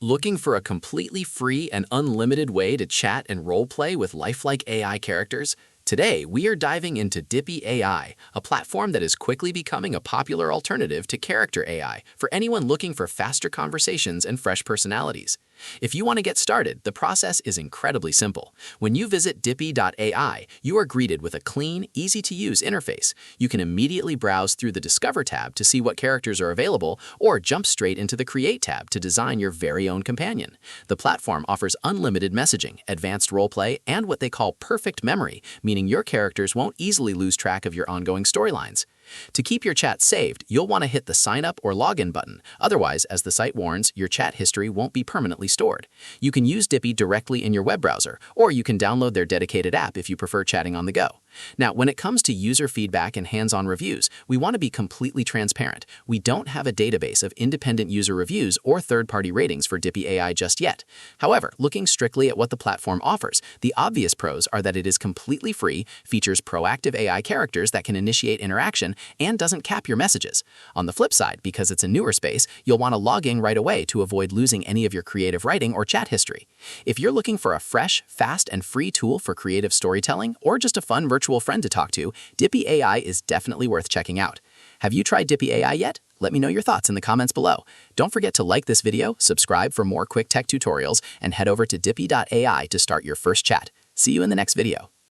Looking for a completely free and unlimited way to chat and roleplay with lifelike AI characters? Today, we are diving into Dippy AI, a platform that is quickly becoming a popular alternative to character AI for anyone looking for faster conversations and fresh personalities. If you want to get started, the process is incredibly simple. When you visit Dippy.ai, you are greeted with a clean, easy-to-use interface. You can immediately browse through the Discover tab to see what characters are available, or jump straight into the Create tab to design your very own companion. The platform offers unlimited messaging, advanced roleplay, and what they call perfect memory, meaning your characters won't easily lose track of your ongoing storylines. To keep your chat saved, you'll want to hit the Sign Up or Login button. Otherwise, as the site warns, your chat history won't be permanently stored. You can use Dippy directly in your web browser, or you can download their dedicated app if you prefer chatting on the go. Now, when it comes to user feedback and hands-on reviews, we want to be completely transparent. We don't have a database of independent user reviews or third-party ratings for Dippy AI just yet. However, looking strictly at what the platform offers, the obvious pros are that it is completely free, features proactive AI characters that can initiate interaction, and doesn't cap your messages. On the flip side, because it's a newer space, you'll want to log in right away to avoid losing any of your creative writing or chat history. If you're looking for a fresh, fast, and free tool for creative storytelling, or just a fun virtual friend to talk to, Dippy AI is definitely worth checking out. Have you tried Dippy AI yet? Let me know your thoughts in the comments below. Don't forget to like this video, subscribe for more quick tech tutorials, and head over to Dippy.ai to start your first chat. See you in the next video.